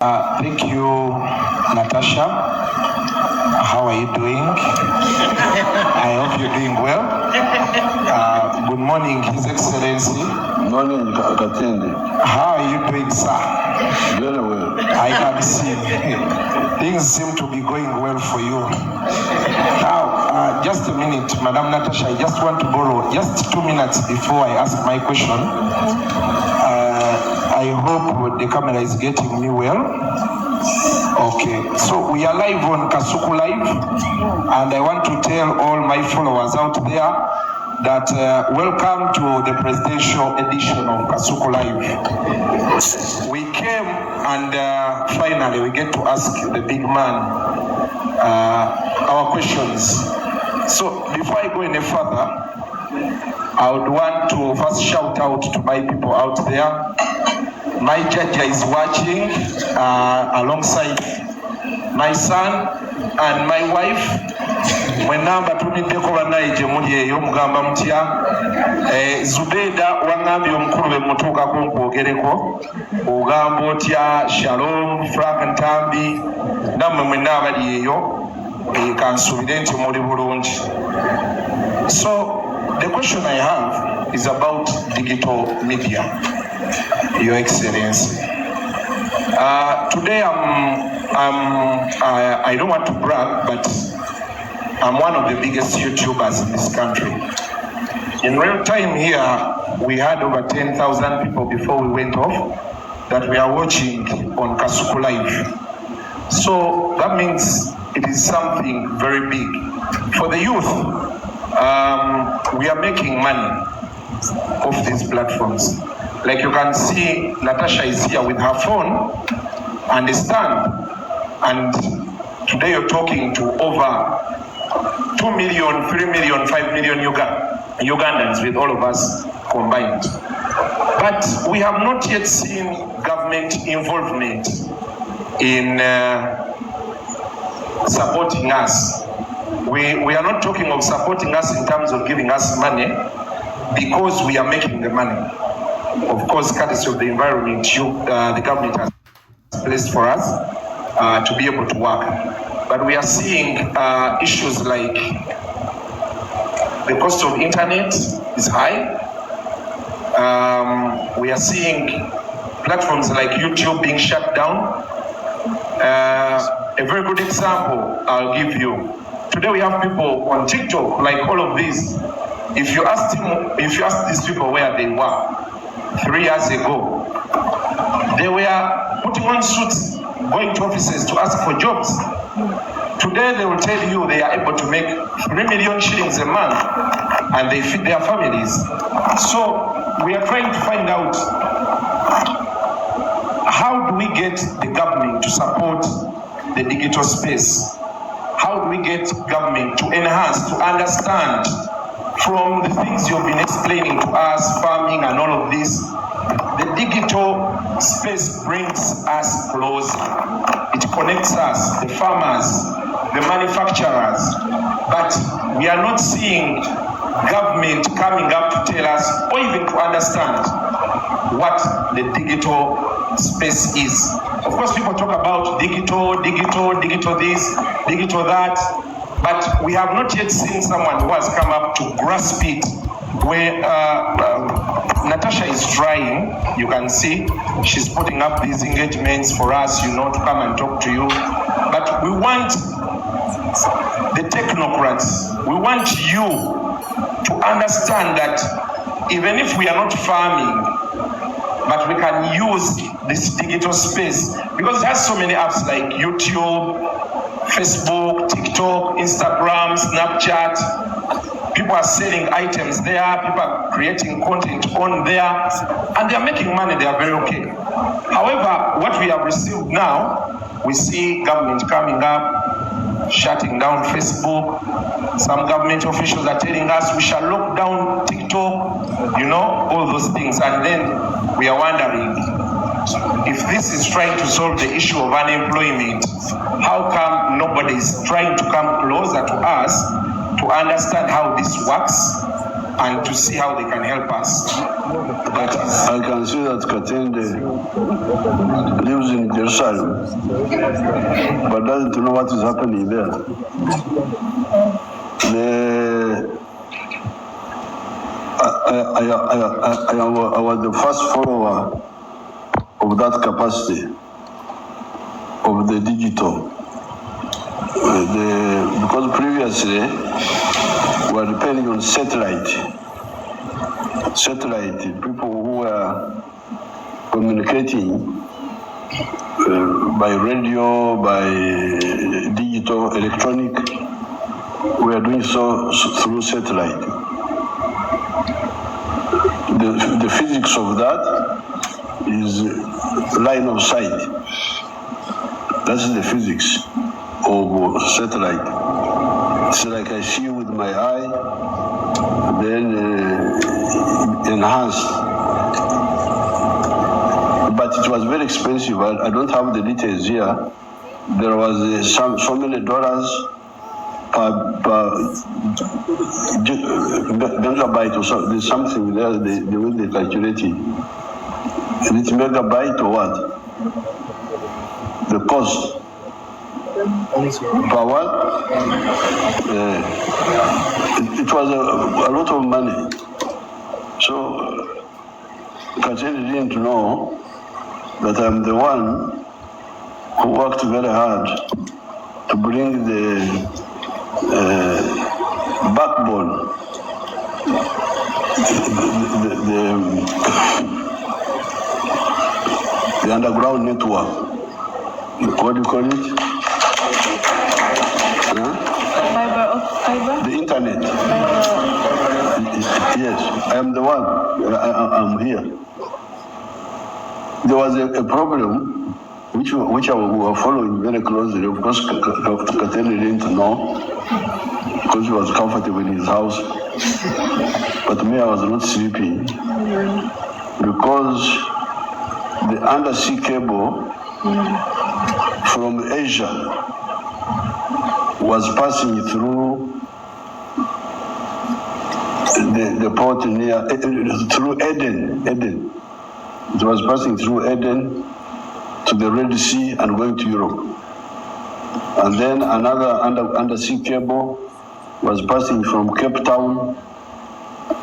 Thank you, Natasha. How are you doing? I hope you're doing well. Good morning, His Excellency. Morning, Katende. How are you doing, sir? Very well. I can see things seem to be going well for you. Now, just a minute, Madam Natasha. I just want to borrow just 2 minutes before I ask my question. I hope the camera is getting me well. Okay, so we are live on Kasuku Live, and I want to tell all my followers out there that welcome to the presidential edition of Kasuku Live. We came and finally we get to ask the big man our questions. So before I go any further, I would want to first shout out to my people out there. My JAJJA is watching alongside my son and my wife. Mwenamba tumideko banaije muli eyo mugamba mutya Zubeda wangambye omukulu bemutuuka kumwogereko ogamba otya Shalom Frank Ntambi nammwe mwenna abali eyo kansuubire nti muli bulungi. So the question I have is about digital media, Your Excellency. Today I don't want to brag, but I'm one of the biggest YouTubers in this country. In real time here, we had over 10,000 people before we went off that we are watching on Kasuku Live. So that means it is something very big. For the youth, we are making money off these platforms. Like you can see, Natasha is here with her phone and a stand. And today you're talking to over 2 million, 3 million, 5 million Ugandans with all of us combined. But we have not yet seen government involvement in supporting us. We are not talking of supporting us in terms of giving us money because we are making the money. Of course, courtesy of the environment the government has placed for us to be able to work. But we are seeing issues like the cost of internet is high. We are seeing platforms like YouTube being shut down. A very good example I'll give you. Today we have people on TikTok, like all of these. If you ask these people where they were 3 years ago, they were putting on suits, going to offices to ask for jobs. Today they will tell you they are able to make 3 million shillings a month and they feed their families. So we are trying to find out how do we get the government to support the digital space? How do we get government to enhance, to understand from the things you've been explaining to us, farming and all of this? The digital space brings us closer. It connects us, the farmers, the manufacturers, but we are not seeing government coming up to tell us or even to understand what the digital space is. Of course, people talk about digital this, digital that, but we have not yet seen someone who has come up to grasp it. Where Natasha is trying, you can see she's putting up these engagements for us, to come and talk to you. But we want the technocrats, we want you to understand that even if we are not farming, but we can use this digital space because it has so many apps like YouTube, Facebook, TikTok, Instagram, Snapchat. People are selling items there, people are creating content on there, and they are making money, they are very okay. However, what we have received now, we see government coming up, shutting down Facebook. Some government officials are telling us we shall lock down TikTok, all those things. And then we are wondering, if this is trying to solve the issue of unemployment, how come nobody is trying to come closer to us to understand how this works and to see how they can help us. That is, I can see that Katende lives in Jerusalem, but doesn't know what is happening there. I was the first follower of that capacity of the digital. Because previously we were depending on satellite, people who were communicating by radio, by digital, electronic, we are doing so through satellite. The physics of that is line of sight. That's the physics of satellite. It's like I see with my eye, then enhanced. But it was very expensive. I don't have the details here. There was so many dollars per megabyte or so. There's something there, the way they calculate it. And it's megabyte or what? The cost. Per what? It was a lot of money. So Kateri didn't know that I'm the one who worked very hard to bring the backbone, the underground network. What do you call it? Fiber? The internet. Yes, I am the one. I'm here. There was a problem which I were following very closely. Of course, Kateri didn't know because he was comfortable in his house. But me, I was not sleeping because the undersea cable from Asia was passing through the port near, through Eden. It was passing through Eden to the Red Sea and going to Europe. And then another undersea cable was passing from Cape Town,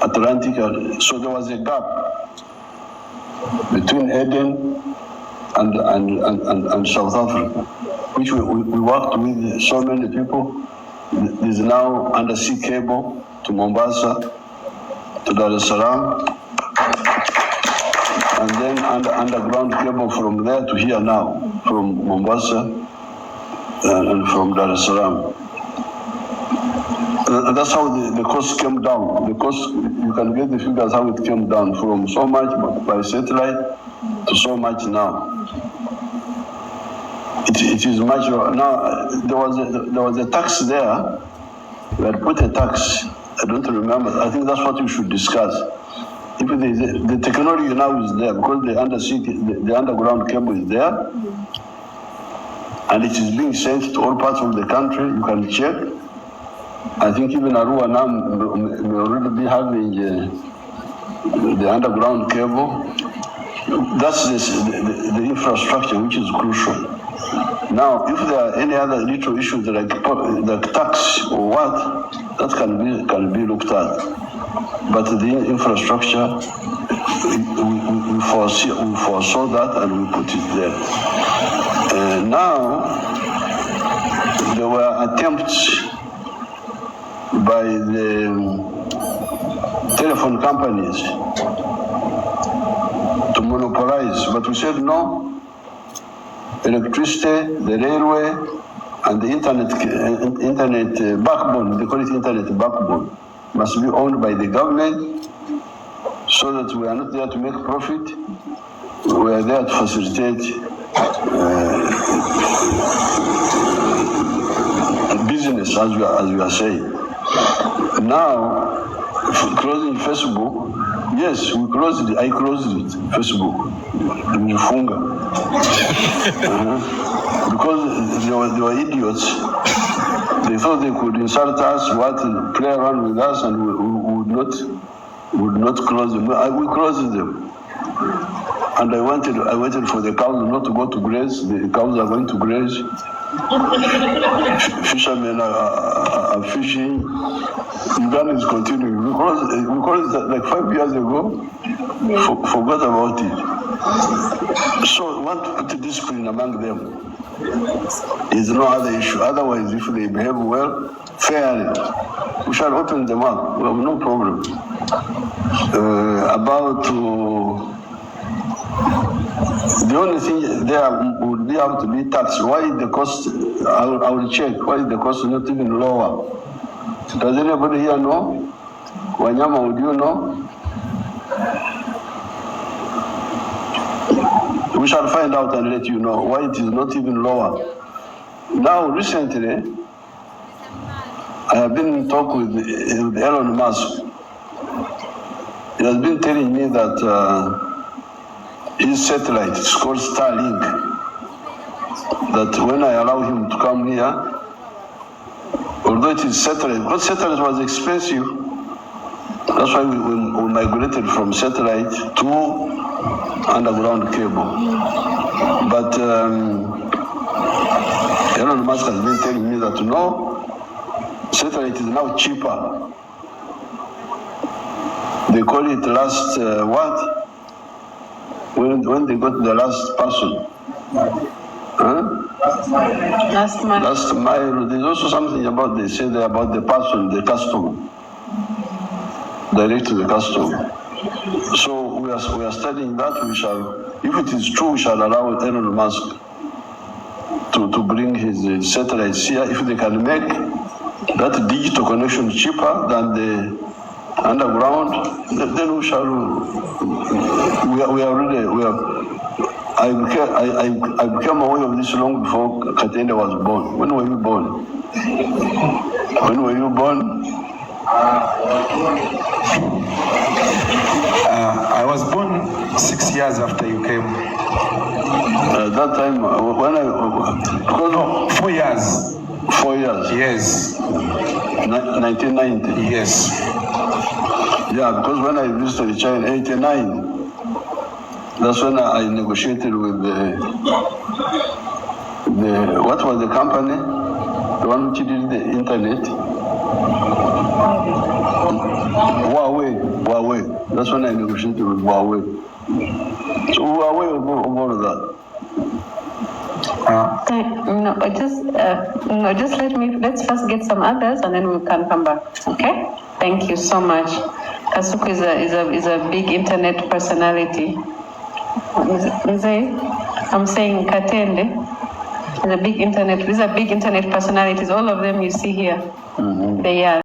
Atlantic. So there was a gap between Eden and South Africa, which we worked with so many people. There's now undersea cable to Mombasa, to Dar es Salaam, and then underground cable from there to here now, from Mombasa and from Dar es Salaam. And that's how the cost came down. The cost, you can get the figures how it came down from so much by satellite to so much now. It is much now. There was a tax there. We had put a tax. I don't remember. I think that's what we should discuss. If the technology now is there because the underground cable is there, and it is being sent to all parts of the country. You can check. I think even Arua now may already be having the underground cable. That's the infrastructure which is crucial. Now, if there are any other little issues like tax or what, that can be looked at. But the infrastructure, we foresaw that and we put it there. Now, there were attempts by the telephone companies to monopolize, but we said no. Electricity, the railway, and the internet backbone, they call it internet backbone, must be owned by the government so that we are not there to make profit. We are there to facilitate business, as we are saying. Now, closing Facebook, yes, we closed it. I closed it, Facebook. Because they were idiots. They thought they could insult us, play around with us, and we would not would not close them. We closed them. And I waited for the cows not to go to graze. The cows are going to graze. Fishermen are fishing. Uganda is continuing. We closed it like 5 years ago. Forgot about it. So we want to put discipline among them. Is no other issue. Otherwise, if they behave well, fairly, we shall open them up. We have no problem. The only thing there would be able to be taxed. Why the cost? I will check. Why the cost is not even lower? Does anybody here know? Wanyama, would you know? We shall find out and let you know why it is not even lower. Now, recently, I have been in talk with Elon Musk. He has been telling me that his satellite, it's called Starlink, that when I allow him to come here, although it is satellite, because satellite was expensive, that's why we migrated from satellite to underground cable. But Elon Musk has been telling me that no, satellite is now cheaper. They call it last what? When they got the last person. Last mile. There's also something about, they say about the person, the customer. Direct to the customer. So we are studying that. We shall, if it is true, we shall allow Elon Musk to bring his satellites here. If they can make that digital connection cheaper than the underground, then we shall. I became aware of this long before Katenda was born. When were you born? When were you born? I was born 6 years after you came. That time, when no, 4 years. 4 years? Yes. 1990? Yes. Yeah, because when I visited China in 89, that's when I negotiated with the what was the company? The one which did the internet? Huawei. That's when I negotiated with Huawei. So Huawei of all of that. Let's first get some others and then we can come back. Okay? Thank you so much. Kasuku is a big internet personality. I'm saying Katende is a big internet. These are big internet personalities. All of them you see here. Mm-hmm. They are.